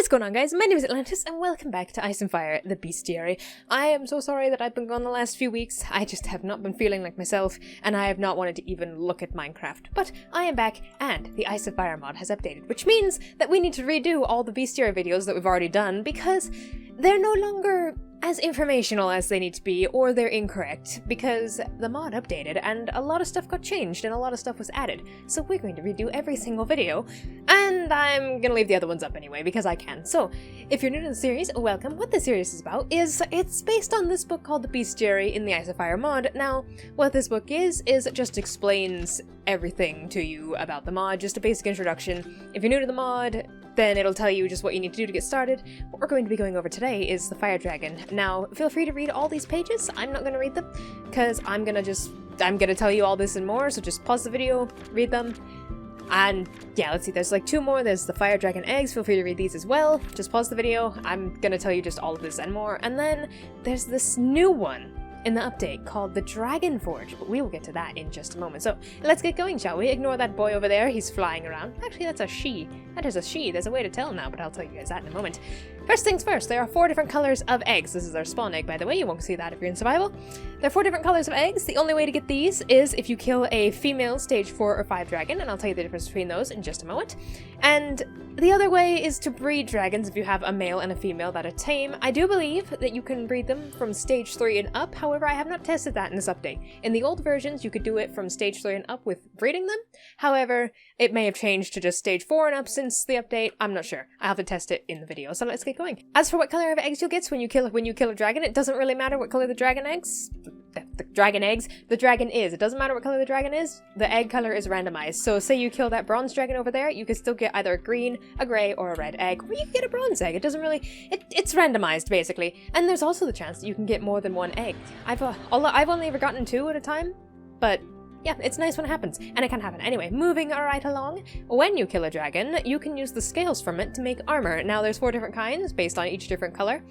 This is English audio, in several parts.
going on, guys? My name is Atlantis, and welcome back to Ice and Fire, the Bestiary. I am so sorry that I've been gone the last few weeks. I just have not been feeling like myself, and I have not wanted to even look at Minecraft. But I am back, and the Ice and Fire mod has updated, which means that we need to redo all the Bestiary videos that we've already done, because they're no longer as informational as they need to be, or they're incorrect, because the mod updated, and a lot of stuff got changed, and a lot of stuff was added. So we're going to redo every single video, and I'm gonna leave the other ones up anyway, because I can. So, if you're new to the series, welcome. What the series is about is, it's based on this book called The Bestiary in the Ice and Fire mod. Now, what this book is it just explains everything to you about the mod, just a basic introduction. If you're new to the mod, then it'll tell you just what you need to do to get started. What we're going to be going over today is the Fire Dragon. Now, feel free to read all these pages. I'm not going to read them, because I'm going to tell you all this and more, so just pause the video, read them. And yeah, let's see, there's like two more. There's the Fire Dragon eggs, feel free to read these as well. Just pause the video, I'm going to tell you just all of this and more. And then there's this new one in the update called the Dragon Purge, but we will get to that in just a moment. So let's get going, shall we? Ignore that boy over there, he's flying around. Actually, that's a she. That is a she. There's a way to tell now, but I'll tell you guys that in a moment. First things first, there are 4 different colors of eggs. This is our spawn egg, by the way. You won't see that if you're in survival. There are 4 different colors of eggs. The only way to get these is if you kill a female stage 4 or 5 dragon, and I'll tell you the difference between those in just a moment. And the other way is to breed dragons if you have a male and a female that are tame. I do believe that you can breed them from stage 3 and up. However, I have not tested that in this update. In the old versions, you could do it from stage 3 and up with breeding them. However, it may have changed to just stage 4 and up since the update. I'm not sure. I'll have to test it in the video, so let's get going. As for what color of eggs you'll get when you kill a dragon, it doesn't really matter what color the dragon eggs. The dragon is. It doesn't matter what color the dragon is. The egg color is randomized. So say you kill that bronze dragon over there, you can still get either a green, a gray, or a red egg, or you can get a bronze egg. It doesn't really. It's randomized basically. And there's also the chance that you can get more than one egg. I've only ever gotten 2 at a time, but yeah, it's nice when it happens, and it can happen. Anyway, moving right along, when you kill a dragon, you can use the scales from it to make armor. Now, there's 4 different kinds based on each different color,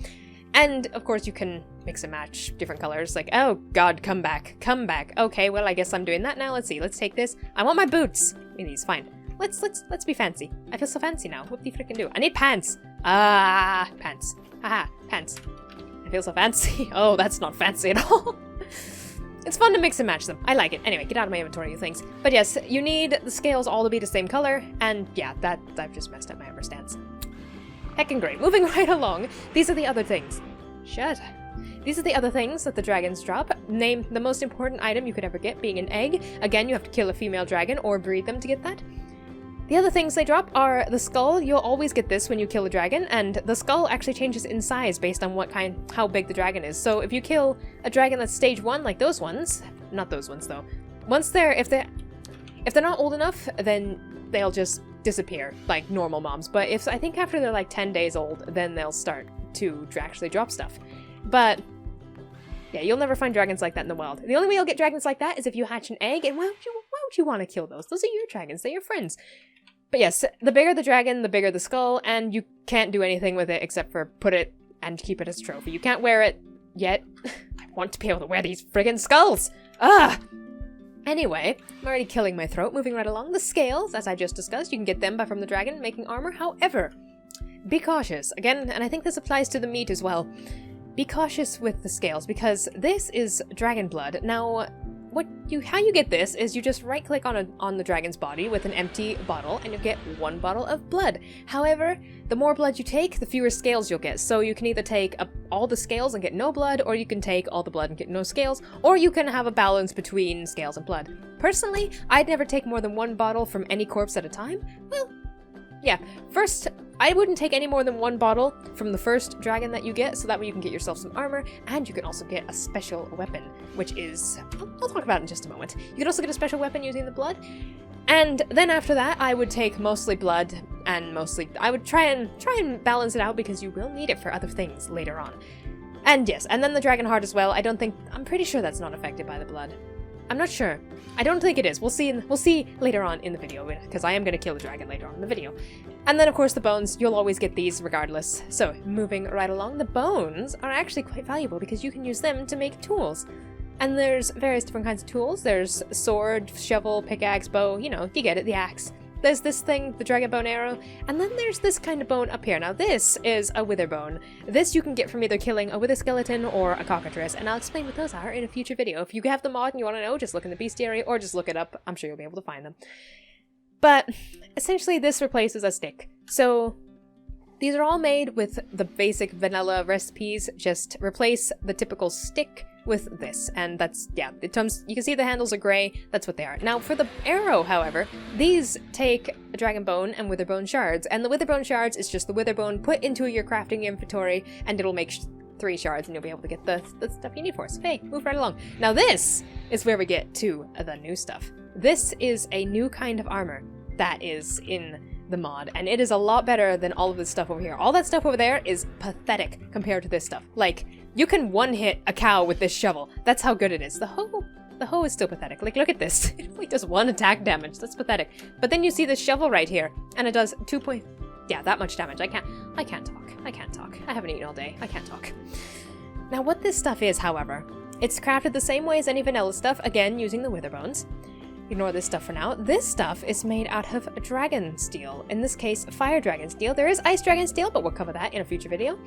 and of course you can mix and match different colors, like, oh god, come back. Okay, well, I guess I'm doing that now. Let's see, let's take this. I want my boots. These, fine. Let's be fancy. I feel so fancy now. What do you freaking do? I need pants. Pants. Haha, pants. I feel so fancy. Oh, that's not fancy at all. It's fun to mix and match them. I like it. Anyway, get out of my inventory, you things. But yes, you need the scales all to be the same color, and yeah, I've just messed up my hammer stance. Heckin' great. Moving right along, these are the other things. These are the other things that the dragons drop. Name the most important item you could ever get being an egg. Again, you have to kill a female dragon or breed them to get that. The other things they drop are the skull. You'll always get this when you kill a dragon, and the skull actually changes in size based on how big the dragon is. So if you kill a dragon that's stage 1, like those ones, not those ones though, if they're not old enough, then they'll just disappear like normal mobs. But I think after they're like 10 days old, then they'll start to actually drop stuff. But yeah, you'll never find dragons like that in the wild. The only way you'll get dragons like that is if you hatch an egg, and why would you want to kill those? Those are your dragons, they're your friends. But yes, the bigger the dragon, the bigger the skull, and you can't do anything with it except for put it and keep it as a trophy. You can't wear it yet. I want to be able to wear these friggin' skulls! Ugh! Anyway, I'm already killing my throat. Moving right along, the scales, as I just discussed, you can get them from the dragon, making armor. However, be cautious. Again, and I think this applies to the meat as well. Be cautious with the scales, because this is dragon blood. Now, how you get this is you just right-click on the dragon's body with an empty bottle, and you'll get 1 bottle of blood. However, the more blood you take, the fewer scales you'll get. So you can either take all the scales and get no blood, or you can take all the blood and get no scales, or you can have a balance between scales and blood. Personally, I'd never take more than 1 bottle from any corpse at a time. Well, yeah. First, I wouldn't take any more than 1 bottle from the first dragon that you get, so that way you can get yourself some armor, and you can also get a special weapon, which is... I'll talk about it in just a moment. You can also get a special weapon using the blood, and then after that, I would take mostly blood, and I would try and balance it out, because you will need it for other things later on. And yes, and then the dragon heart as well. I'm pretty sure that's not affected by the blood. I'm not sure. I don't think it is. We'll see later on in the video, because I am going to kill the dragon later on in the video. And then, of course, the bones. You'll always get these regardless. So, moving right along, the bones are actually quite valuable because you can use them to make tools. And there's various different kinds of tools. There's sword, shovel, pickaxe, bow, you know, you get it, the axe. there's this thing, the dragon bone arrow, and then there's this kind of bone up here. Now this is a wither bone. This you can get from either killing a wither skeleton or a cockatrice, and I'll explain what those are in a future video. If you have the mod and you want to know, just look in the bestiary or just look it up. I'm sure you'll be able to find them. But essentially this replaces a stick. So these are all made with the basic vanilla recipes. Just replace the typical stick with this, and that's, yeah, it comes, you can see the handles are gray, that's what they are. Now for the arrow, however, these take a dragon bone and wither bone shards, and the wither bone shards is just the wither bone put into your crafting inventory, and it'll make 3 shards, and you'll be able to get the stuff you need for it. So hey, move right along. Now this is where we get to the new stuff. This is a new kind of armor that is in the mod, and it is a lot better than all of this stuff over here. All that stuff over there is pathetic compared to this stuff. Like, you can one-hit a cow with this shovel. That's how good it is. The hoe is still pathetic. Like, look at this. It only does 1 attack damage. That's pathetic. But then you see this shovel right here, and it does 2 point... Yeah, that much damage. I can't talk. I can't talk. I haven't eaten all day. I can't talk. Now, what this stuff is, however, it's crafted the same way as any vanilla stuff, again, using the wither bones. Ignore this stuff for now. This stuff is made out of dragon steel. In this case, fire dragon steel. There is ice dragon steel, but we'll cover that in a future video.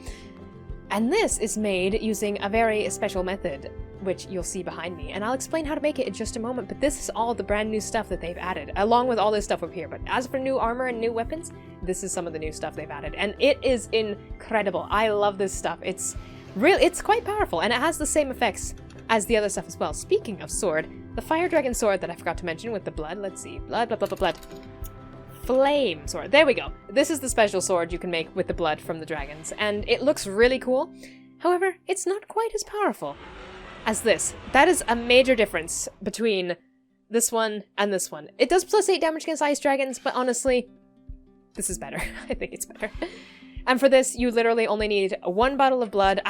And this is made using a very special method, which you'll see behind me. And I'll explain how to make it in just a moment, but this is all the brand new stuff that they've added, along with all this stuff up here. But as for new armor and new weapons, this is some of the new stuff they've added. And it is incredible. I love this stuff. It's quite powerful, and it has the same effects as the other stuff as well. Speaking of sword, the fire dragon sword that I forgot to mention with the blood, let's see, blood. Flame sword, there we go. This is the special sword you can make with the blood from the dragons, and it looks really cool. However, it's not quite as powerful as this. That is a major difference between this one and this one. It does plus 8 damage against ice dragons, but honestly, this is better. I think it's better. And for this, you literally only need 1 bottle of blood.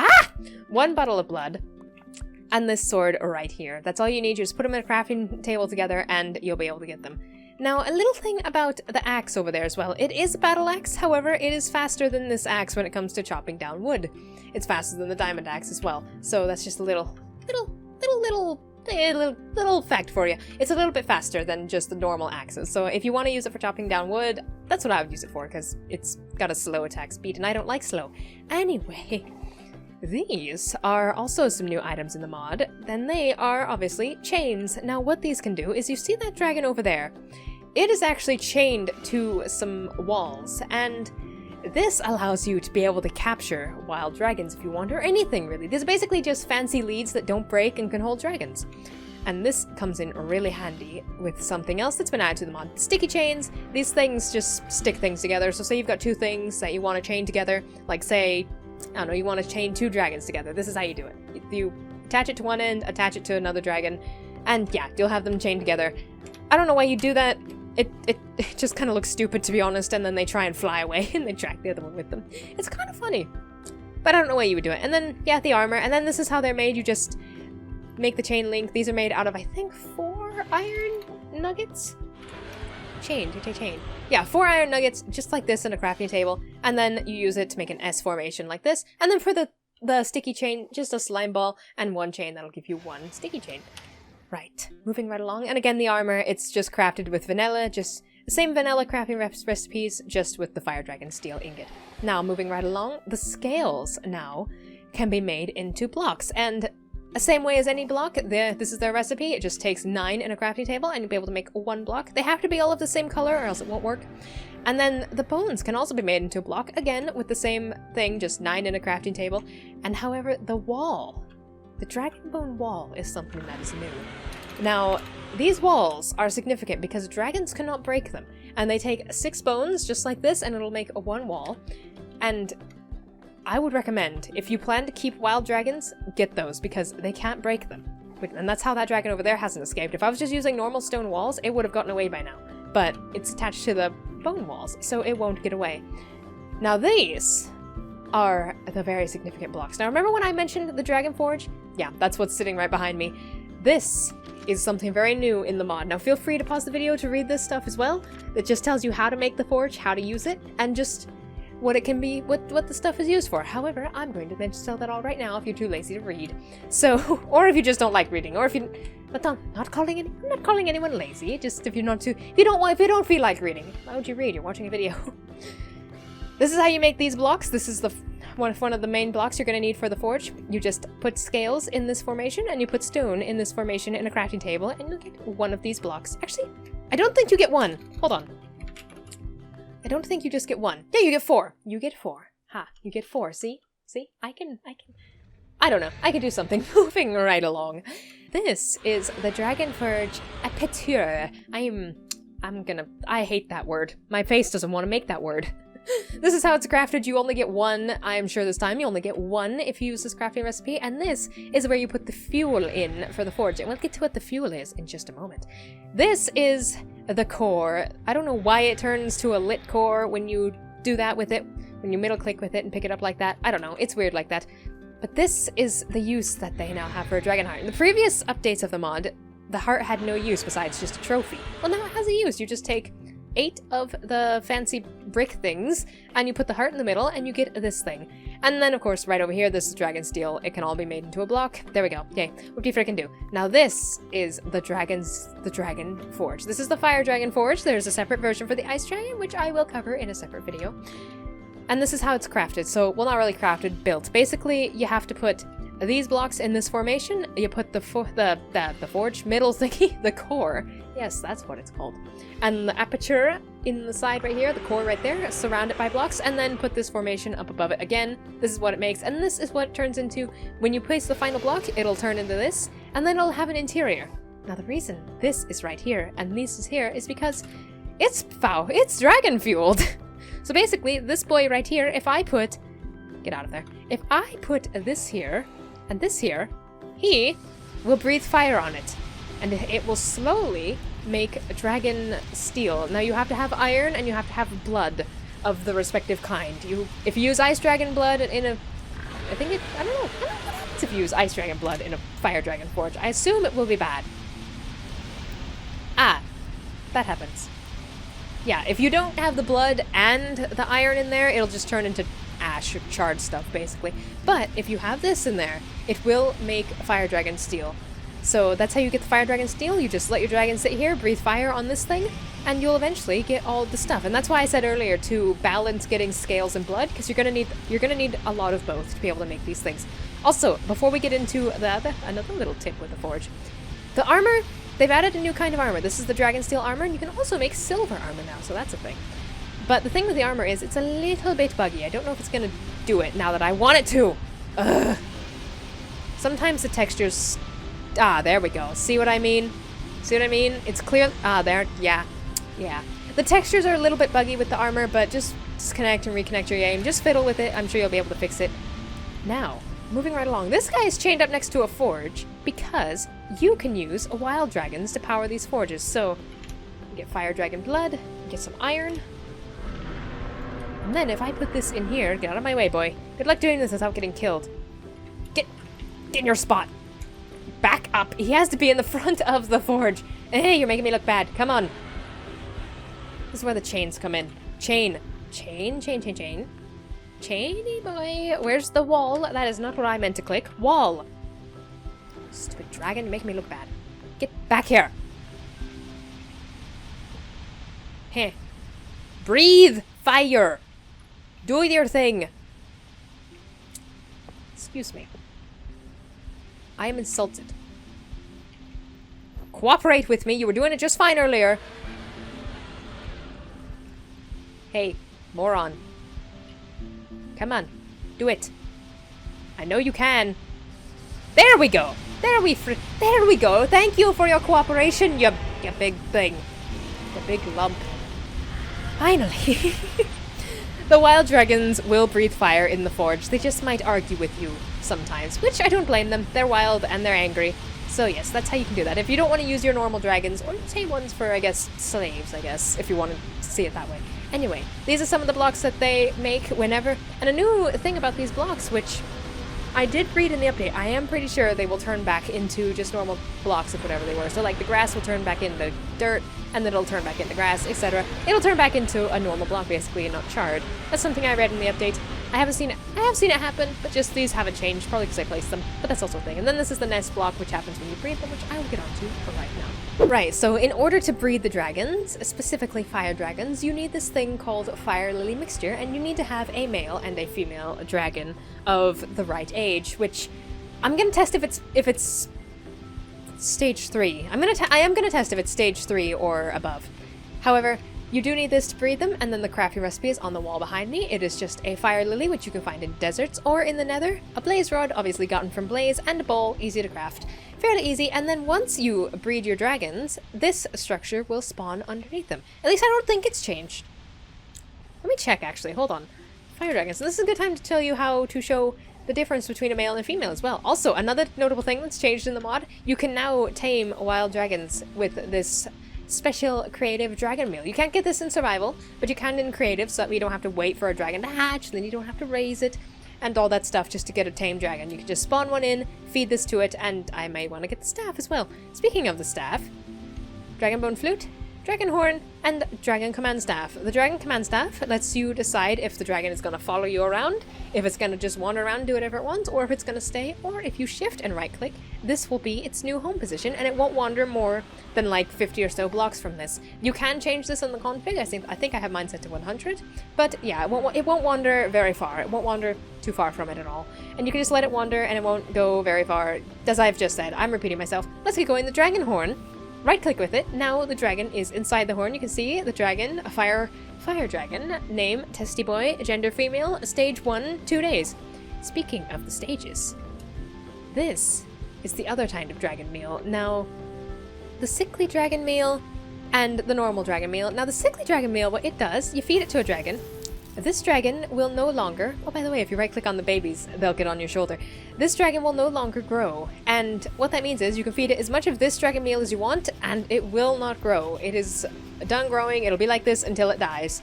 1 bottle of blood. And this sword right here. That's all you need. You just put them in a crafting table together and you'll be able to get them. Now, a little thing about the axe over there as well. It is a battle axe, however, it is faster than this axe when it comes to chopping down wood. It's faster than the diamond axe as well. So that's just a little fact for you. It's a little bit faster than just the normal axes. So if you want to use it for chopping down wood, that's what I would use it for, because it's got a slow attack speed and I don't like slow. Anyway, these are also some new items in the mod. Then they are obviously chains. Now what these can do is, you see that dragon over there? It is actually chained to some walls, and this allows you to be able to capture wild dragons if you want, or anything really. These are basically just fancy leads that don't break and can hold dragons. And this comes in really handy with something else that's been added to the mod. Sticky chains. These things just stick things together. So say you've got 2 things that you want to chain together, like say, I don't know, you want to chain 2 dragons together. This is how you do it. You attach it to one end, attach it to another dragon, and yeah, you'll have them chained together. I don't know why you do that. It just kind of looks stupid, to be honest, and then they try and fly away and they drag the other one with them. It's kind of funny, but I don't know why you would do it. And then, yeah, the armor, and then this is how they're made. You just make the chain link. These are made out of, I think, 4 iron nuggets? Chain. Yeah, 4 iron nuggets, just like this in a crafting table, and then you use it to make an S formation like this, and then for the sticky chain, just a slime ball and 1 chain. That'll give you 1 sticky chain. Right, moving right along, and again the armor, it's just crafted with vanilla, just the same vanilla crafting recipes, just with the fire dragon steel ingot. Now, moving right along, the scales now can be made into blocks, and the same way as any block, this is their recipe. It just takes 9 in a crafting table and you'll be able to make 1 block. They have to be all of the same color or else it won't work. And then the bones can also be made into a block, again with the same thing, just 9 in a crafting table. And however, the wall, the dragon bone wall, is something that is new. Now, these walls are significant because dragons cannot break them. And they take 6 bones just like this and it'll make a 1 wall. And I would recommend, if you plan to keep wild dragons, get those, because they can't break them. And that's how that dragon over there hasn't escaped. If I was just using normal stone walls, it would have gotten away by now. But it's attached to the bone walls, so it won't get away. Now these are the very significant blocks. Now remember when I mentioned the Dragon Forge? Yeah, that's what's sitting right behind me. This is something very new in the mod. Now feel free to pause the video to read this stuff as well. It just tells you how to make the forge, how to use it, and just what it can be, what the stuff is used for. However, I'm going to mention tell that all right now if you're too lazy to read. So, or if you just don't like reading, or if you, but I'm not calling anyone lazy. Just if you don't feel like reading, why would you read? You're watching a video. This is how you make these blocks. This is the one of the main blocks you're going to need for the forge. You just put scales in this formation, and you put stone in this formation in a crafting table, and you'll get one of these blocks. Actually, I don't think you get one. Hold on. I don't think you just get one. Yeah, you get 4. You get 4. Ha, you get 4. See? I don't know. I can do something. Moving right along. This is the Dragon Purge Aperture. I hate that word. My face doesn't want to make that word. This is how it's crafted. You only get 1, I'm sure this time. You only get 1 if you use this crafting recipe, and this is where you put the fuel in for the forge. And we'll get to what the fuel is in just a moment. This is the core. I don't know why it turns to a lit core when you do that with it, when you middle click with it and pick it up like that. I don't know, it's weird like that. But this is the use that they now have for a dragon heart. In the previous updates of the mod, the heart had no use besides just a trophy. Well, now it has a use. You just take 8 of the fancy brick things, and you put the heart in the middle, and you get this thing. And then, of course, right over here, this is dragon steel. It can all be made into a block. There we go. Yay. What do you freaking do? Now this is the Dragon Forge. This is the Fire Dragon Forge. There's a separate version for the Ice Dragon, which I will cover in a separate video. And this is how it's crafted. So, well, not really crafted, built. Basically, you have to put these blocks in this formation. You put the forge middle thingy, the core. Yes, that's what it's called. And the aperture in the side right here, the core right there, surround it by blocks, and then put this formation up above it again. This is what it makes, and this is what it turns into. When you place the final block, it'll turn into this, and then it'll have an interior. Now the reason this is right here, and this is here, is because it's dragon fueled. So basically, this boy right here, if I put, get out of there, if I put this here, and this here, he will breathe fire on it. And it will slowly make dragon steel. Now you have to have iron and you have to have blood of the respective kind. If you use ice dragon blood in a, I don't know what happens if you use ice dragon blood in a fire dragon forge. I assume it will be bad. Ah, that happens. Yeah, if you don't have the blood and the iron in there, it'll just turn into ash or charred stuff, basically. But if you have this in there, it will make fire dragon steel. So that's how you get the fire dragon steel. You just let your dragon sit here, breathe fire on this thing, and you'll eventually get all the stuff. And that's why I said earlier to balance getting scales and blood, because you're gonna need a lot of both to be able to make these things. Also, before we get into another little tip with the forge, the armor, they've added a new kind of armor. This is the dragon steel armor, and you can also make silver armor now, so that's a thing. But the thing with the armor is it's a little bit buggy. I don't know if it's gonna do it now that I want it to. Ugh. Sometimes the textures. Ah, there we go. See what I mean? See what I mean? It's clear. Ah, there. Yeah. Yeah. The textures are a little bit buggy with the armor, but just disconnect and reconnect your game. Just fiddle with it. I'm sure you'll be able to fix it. Now, moving right along. This guy is chained up next to a forge because you can use wild dragons to power these forges. So, you get fire dragon blood, get some iron. And then if I put this in here, get out of my way, boy. Good luck doing this without getting killed. Get in your spot. Back up. He has to be in the front of the forge. Hey, you're making me look bad. Come on. This is where the chains come in. Chain. Chain. Chainy boy. Where's the wall? That is not what I meant to click. Wall. Stupid dragon, making me look bad. Get back here. Heh. Breathe fire. Do your thing. Excuse me. I am insulted. Cooperate with me. You were doing it just fine earlier. Hey, moron. Come on. Do it. I know you can. There we go. There we go. Thank you for your cooperation, you big thing. The big lump. Finally. The wild dragons will breathe fire in the forge. They just might argue with you sometimes, which I don't blame them. They're wild and they're angry. So yes, that's how you can do that. If you don't want to use your normal dragons, or say ones for, I guess, slaves, if you want to see it that way. Anyway, these are some of the blocks that they make whenever. And a new thing about these blocks, which I did read in the update, I am pretty sure they will turn back into just normal blocks of whatever they were. So like the grass will turn back into dirt, and then it'll turn back into grass, etc. It'll turn back into a normal block basically, and not shard. That's something I read in the update. I have seen it happen, but just these haven't changed, probably because I placed them, but that's also a thing. And then this is the nest block, which happens when you breed them, which I will get onto for right now. Right, so in order to breed the dragons, specifically fire dragons, you need this thing called Fire Lily Mixture, and you need to have a male and a female dragon of the right age, which I'm gonna test if it's stage 3. I am gonna test if it's stage 3 or above. However, you do need this to breed them, and then the crafting recipe is on the wall behind me. It is just a fire lily, which you can find in deserts or in the nether, a blaze rod, obviously gotten from blaze, and a bowl, easy to craft. Fairly easy, and then once you breed your dragons, this structure will spawn underneath them. At least I don't think it's changed. Let me check, actually. Hold on. Fire dragons. And this is a good time to tell you how to show the difference between a male and a female as well. Also, another notable thing that's changed in the mod, you can now tame wild dragons with this special creative dragon meal. You can't get this in survival, but you can in creative, so that you don't have to wait for a dragon to hatch, then you don't have to raise it, and all that stuff just to get a tame dragon. You can just spawn one in, feed this to it, and I may want to get the staff as well. Speaking of the staff, dragon bone flute, dragon horn, and dragon command staff. The dragon command staff lets you decide if the dragon is going to follow you around, if it's going to just wander around and do whatever it wants, or if it's going to stay, or if you shift and right click, this will be its new home position, and it won't wander more than like 50 or so blocks from this. You can change this in the config. I think I have mine set to 100, but yeah, it won't wander very far. It won't wander too far from it at all, and you can just let it wander and it won't go very far. As I've just said, I'm repeating myself. Let's get going. The dragon horn, right click with it. Now the dragon is inside the horn. You can see the dragon, a fire dragon, name Testy Boy, gender female, stage 1, 2 days. Speaking of the stages, this is the other kind of dragon meal. Now, the sickly dragon meal and the normal dragon meal. Now, the sickly dragon meal, what it does, you feed it to a dragon. This dragon will no longer... Oh, by the way, if you right-click on the babies, they'll get on your shoulder. This dragon will no longer grow. And what that means is you can feed it as much of this dragon meal as you want, and it will not grow. It is done growing. It'll be like this until it dies.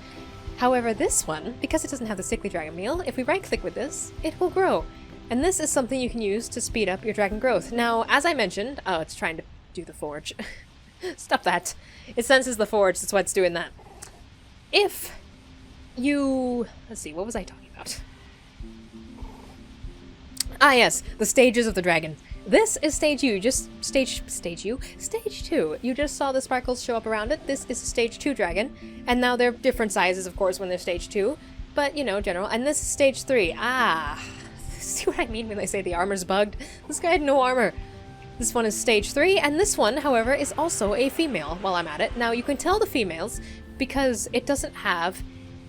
However, this one, because it doesn't have the sickly dragon meal, if we right-click with this, it will grow. And this is something you can use to speed up your dragon growth. Now, as I mentioned... Oh, it's trying to do the forge. Stop that. It senses the forge. That's why it's doing that. If... Let's see, what was I talking about? Ah, yes, the stages of the dragon. This is stage 2, stage 2. You just saw the sparkles show up around it. This is a stage 2 dragon, and now they're different sizes, of course, when they're stage 2, but, you know, general. And this is stage 3. Ah, see what I mean when they say the armor's bugged? This guy had no armor. This one is stage 3, and this one, however, is also a female while I'm at it. Now, you can tell the females because it doesn't have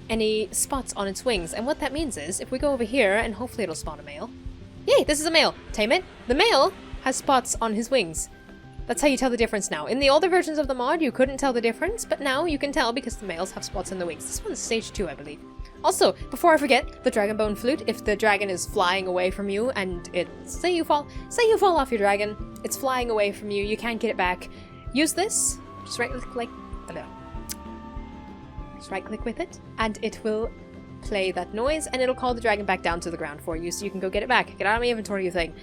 any spots on its wings, and what that means is if we go over here and hopefully it'll spawn a male. Yay, this is a male. Tame it. The male has spots on his wings. That's how you tell the difference now. In the older versions of the mod you couldn't tell the difference, but now you can tell because the males have spots on the wings. This one's stage 2, I believe. Also, before I forget, the dragon bone flute, if the dragon is flying away from you and say you fall off your dragon, it's flying away from you, you can't get it back. Use this, just right click with it, and it will play that noise, and it'll call the dragon back down to the ground for you, so you can go get it back. Get out of my inventory, you thing.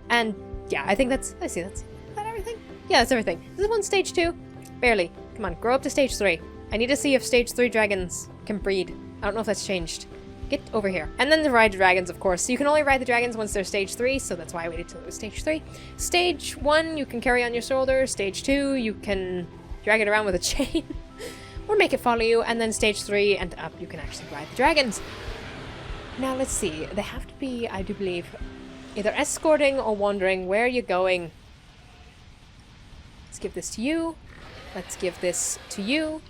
And yeah, I think that's is that everything? Yeah, that's everything. This is one stage 2. Barely. Come on, grow up to stage 3. I need to see if stage 3 dragons can breed. I don't know if that's changed. Get over here. And then the ride dragons, of course. So you can only ride the dragons once they're stage 3, so that's why I waited till it was stage 3. Stage 1, you can carry on your shoulder. Stage 2, you can drag it around with a chain. Or make it follow you, and then stage 3 and up, you can actually ride the dragons. Now, let's see. They have to be, I do believe, either escorting or wandering. Where are you going? Let's give this to you. Let's give this to you.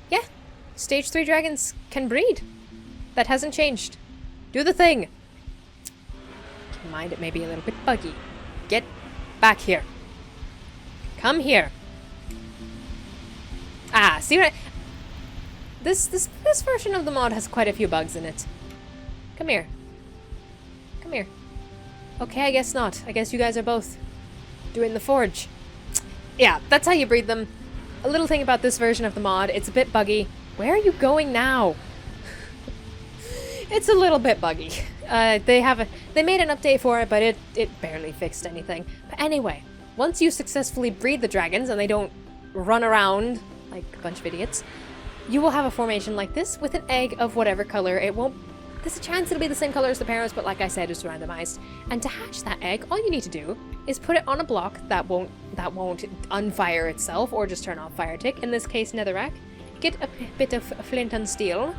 Yeah, stage 3 dragons can breed. That hasn't changed. Do the thing. Keep in mind, it may be a little bit buggy. Get back here. Come here. Ah, see what this version of the mod has quite a few bugs in it. Come here. Come here. Okay, I guess not. I guess you guys are both doing the forge. Yeah, that's how you breed them. A little thing about this version of the mod, it's a bit buggy. Where are you going now? It's a little bit buggy. They made an update for it, but it barely fixed anything. But anyway, once you successfully breed the dragons and they don't run around like a bunch of idiots, you will have a formation like this with an egg of whatever color. It won't. There's a chance it'll be the same color as the parents, but like I said, it's randomized. And to hatch that egg, all you need to do is put it on a block that won't unfire itself or just turn off fire tick. In this case, netherrack. Get a bit of flint and steel.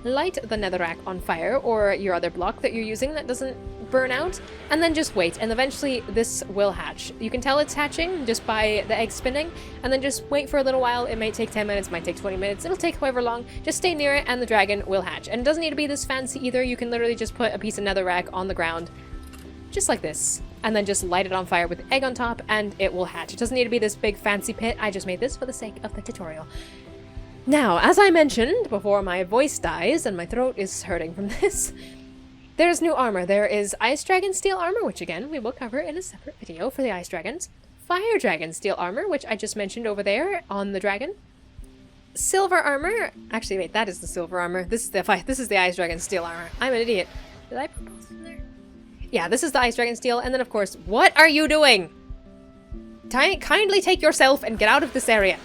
Light the netherrack on fire, or your other block that you're using that doesn't burn out, and then just wait, and eventually this will hatch. You can tell it's hatching just by the egg spinning, and then just wait for a little while. It may take 10 minutes, might take 20 minutes, it'll take however long. Just stay near it and the dragon will hatch. And it doesn't need to be this fancy either. You can literally just put a piece of netherrack on the ground, just like this, and then just light it on fire with the egg on top, and it will hatch. It doesn't need to be this big fancy pit. I just made this for the sake of the tutorial. Now, as I mentioned before my voice dies and my throat is hurting from this, there's new armor. There is Ice Dragon Steel Armor, which again, we will cover in a separate video for the Ice Dragons. Fire Dragon Steel Armor, which I just mentioned over there on the dragon. Silver Armor. Actually, wait, that is the Silver Armor. This is the Ice Dragon Steel Armor. I'm an idiot. Did I put both in there? Yeah, this is the Ice Dragon Steel. And then, of course, what are you doing? Kindly take yourself and get out of this area.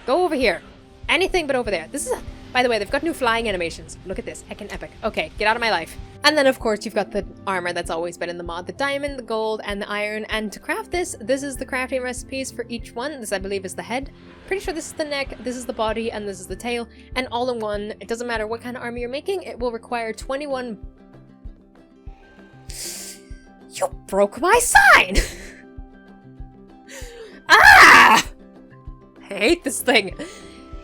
Go over here. Anything but over there. This is by the way, they've got new flying animations. Look at this. Heckin' epic. Okay, get out of my life. And then, of course, you've got the armor that's always been in the mod. The diamond, the gold, and the iron. And to craft this is the crafting recipes for each one. This, I believe, is the head. Pretty sure this is the neck, this is the body, and this is the tail. And all in one. It doesn't matter what kind of armor you're making. It will require 21... You broke my sign! Ah! I hate this thing.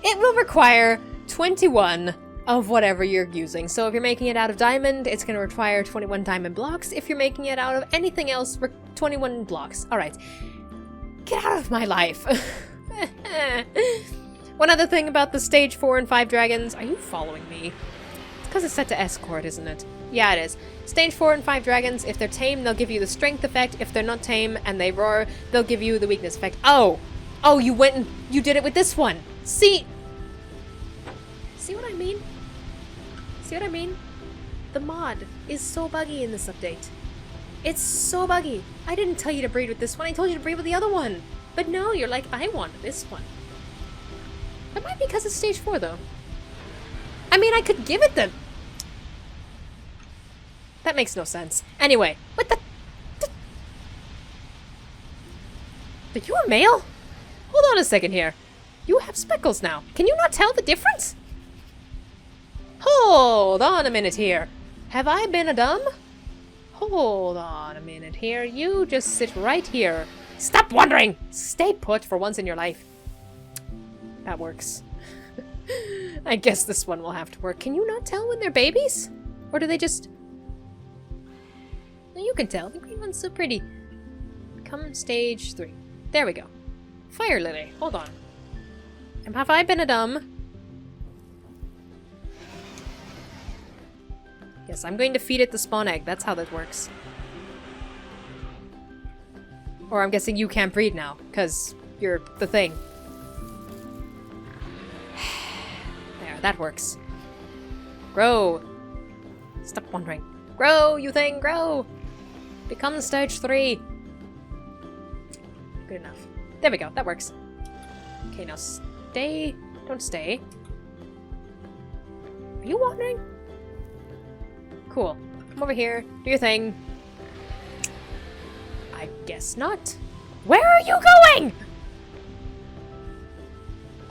It will require 21 of whatever you're using. So if you're making it out of diamond, it's going to require 21 diamond blocks. If you're making it out of anything else, 21 blocks. Alright. Get out of my life. One other thing about the stage 4 and 5 dragons. Are you following me? It's because it's set to escort, isn't it? Yeah, it is. Stage 4 and 5 dragons, if they're tame, they'll give you the strength effect. If they're not tame and they roar, they'll give you the weakness effect. Oh! Oh, you went and you did it with this one. See what I mean? See what I mean? The mod is so buggy in this update. It's so buggy. I didn't tell you to breed with this one. I told you to breed with the other one. But no, you're like, I want this one. That might be because it's stage 4, though. I mean, I could give it the... That makes no sense. Anyway, what the... Are you a male? Hold on a second here. You have speckles now. Can you not tell the difference? Hold on a minute here. Have I been a dumb? Hold on a minute here. You just sit right here. Stop wondering! Stay put for once in your life. That works. I guess this one will have to work. Can you not tell when they're babies? Or do they just... No, you can tell. The green one's so pretty. Come stage 3. There we go. Fire Lily. Hold on. Have I been a dumb? Yes, I'm going to feed it the spawn egg. That's how that works. Or I'm guessing you can't breed now, because you're the thing. There, that works. Grow! Stop wondering. Grow, you thing, grow! Become stage 3! Good enough. There we go, that works. Okay, now stay. Don't stay. Are you wandering? Cool. Come over here. Do your thing. I guess not. Where are you going?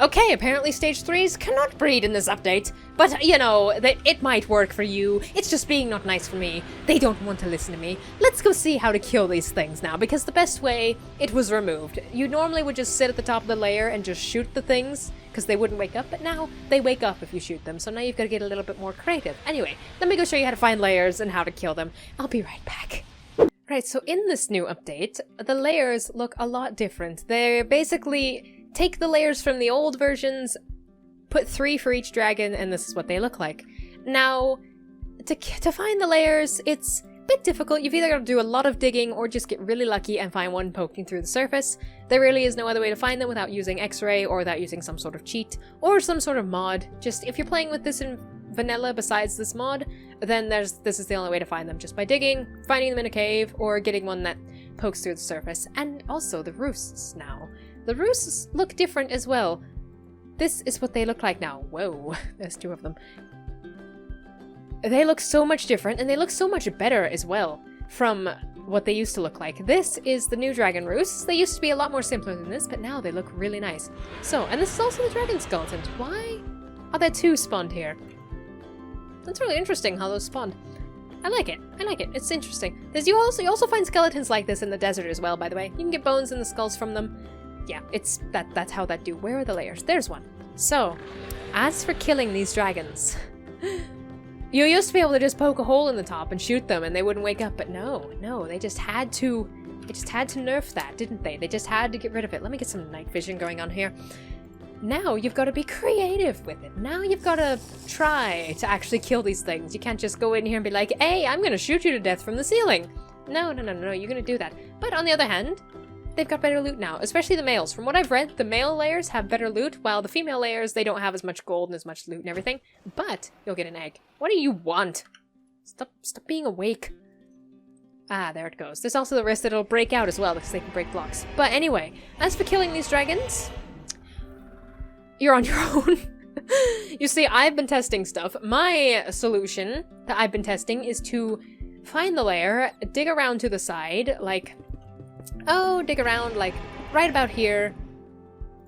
Okay, apparently stage 3s cannot breed in this update. But, you know, it might work for you. It's just being not nice for me. They don't want to listen to me. Let's go see how to kill these things now, because the best way, it was removed. You normally would just sit at the top of the layer and just shoot the things, because they wouldn't wake up, but now they wake up if you shoot them, so now you've got to get a little bit more creative. Anyway, let me go show you how to find layers and how to kill them. I'll be right back. Right, so in this new update, the layers look a lot different. They're basically... Take the layers from the old versions, put 3 for each dragon, and this is what they look like. Now, to find the layers, it's a bit difficult. You've either got to do a lot of digging or just get really lucky and find one poking through the surface. There really is no other way to find them without using X-ray or without using some sort of cheat or some sort of mod. Just if you're playing with this in vanilla besides this mod, then this is the only way to find them, just by digging, finding them in a cave, or getting one that pokes through the surface. And also the roosts now. The roosts look different as well. This is what they look like now. Whoa, there's 2 of them. They look so much different, and they look so much better as well from what they used to look like. This is the new dragon roosts. They used to be a lot more simpler than this, but now they look really nice. So, and this is also the dragon skeleton. Why are there 2 spawned here? That's really interesting how those spawned. I like it. I like it. It's interesting. You also find skeletons like this in the desert as well, by the way. You can get bones and the skulls from them. Yeah, that's how that do. Where are the layers? There's one. So, as for killing these dragons, you used to be able to just poke a hole in the top and shoot them and they wouldn't wake up, but no, they just had to nerf that, didn't they? They just had to get rid of it. Let me get some night vision going on here. Now you've got to be creative with it. Now you've got to try to actually kill these things. You can't just go in here and be like, hey, I'm gonna shoot you to death from the ceiling. No, you're gonna do that. But on the other hand, they've got better loot now, especially the males. From what I've read, the male layers have better loot, while the female layers, they don't have as much gold and as much loot and everything. But you'll get an egg. What do you want? Stop being awake. Ah, there it goes. There's also the risk that it'll break out as well, because they can break blocks. But anyway, as for killing these dragons, you're on your own. You see, I've been testing stuff. My solution that I've been testing is to find the layer, dig around to the side, like, dig around, like, right about here,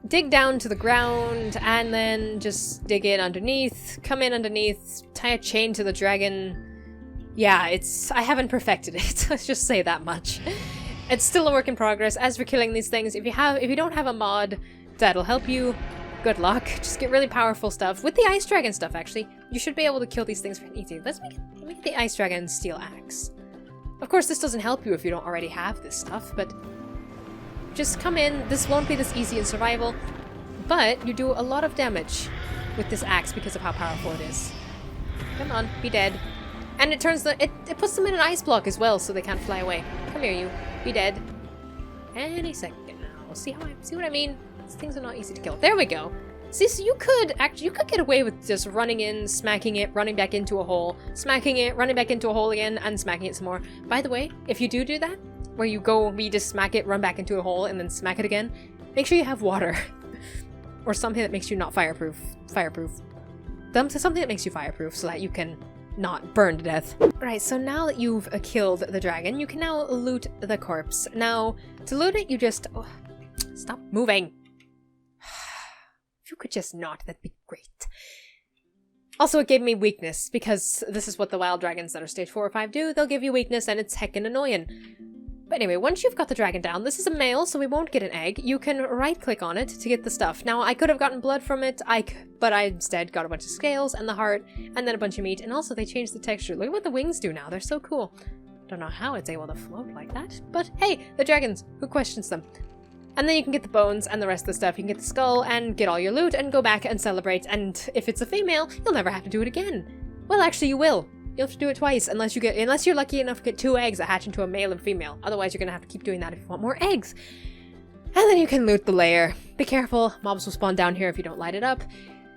dig down to the ground, and then just dig in underneath, come in underneath, tie a chain to the dragon. Yeah, I haven't perfected it, let's just say that much. It's still a work in progress. As for killing these things, if you don't have a mod that'll help you, good luck. Just get really powerful stuff. With the ice dragon stuff, actually, you should be able to kill these things pretty easy. Let me get the ice dragon steel axe. Of course, this doesn't help you if you don't already have this stuff, but just come in. This won't be this easy in survival, but you do a lot of damage with this axe because of how powerful it is. Come on, be dead. And it turns it puts them in an ice block as well, so they can't fly away. Come here, you. Be dead. Any second now. See what I mean? These things are not easy to kill. There we go. See, so you could get away with just running in, smacking it, running back into a hole, smacking it, running back into a hole again, and smacking it some more. By the way, if you do that, where you just smack it, run back into a hole, and then smack it again, make sure you have water. Or something that makes you not fireproof. Something that makes you fireproof so that you can not burn to death. Right, so now that you've killed the dragon, you can now loot the corpse. Now, to loot it, you just... Oh, stop moving. If you could just not, that'd be great. Also, it gave me weakness, because this is what the wild dragons that are stage 4 or 5 do. They'll give you weakness, and it's heckin' annoying. But anyway, once you've got the dragon down, this is a male, so we won't get an egg. You can right-click on it to get the stuff. Now, I could have gotten blood from it, but I instead got a bunch of scales, and the heart, and then a bunch of meat, and also they changed the texture. Look at what the wings do now. They're so cool. Don't know how it's able to float like that, but hey, the dragons. Who questions them? And then you can get the bones and the rest of the stuff. You can get the skull and get all your loot and go back and celebrate. And if it's a female, you'll never have to do it again. Well, actually, you will. You'll have to do it twice unless you're lucky enough to get 2 eggs that hatch into a male and female. Otherwise, you're gonna have to keep doing that if you want more eggs. And then you can loot the lair. Be careful, mobs will spawn down here if you don't light it up,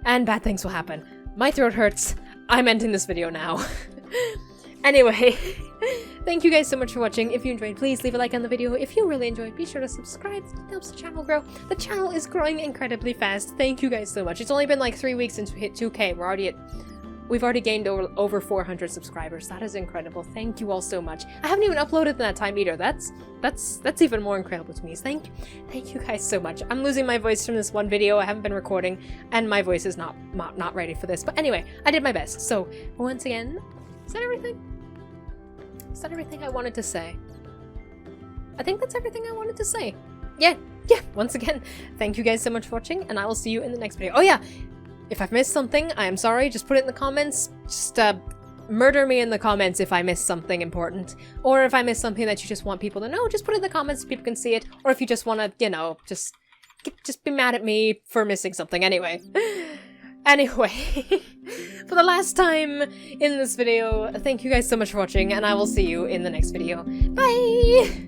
and bad things will happen. My throat hurts. I'm ending this video now. Anyway, thank you guys so much for watching. If you enjoyed, please leave a like on the video. If you really enjoyed, be sure to subscribe. It helps the channel grow. The channel is growing incredibly fast. Thank you guys so much. It's only been like 3 weeks since we hit 2K. We've already gained over 400 subscribers. That is incredible. Thank you all so much. I haven't even uploaded in that time either. That's even more incredible to me. Thank you guys so much. I'm losing my voice from this one video. I haven't been recording, and my voice is not ready for this. But anyway, I did my best. So once again, is that everything? Is that everything I wanted to say? I think that's everything I wanted to say. Yeah. Once again, thank you guys so much for watching, and I will see you in the next video. Oh yeah. If I've missed something, I am sorry. Just put it in the comments. Just murder me in the comments if I missed something important. Or if I missed something that you just want people to know, just put it in the comments so people can see it. Or if you just want to, just be mad at me for missing something anyway. Anyway, for the last time in this video, thank you guys so much for watching, and I will see you in the next video. Bye!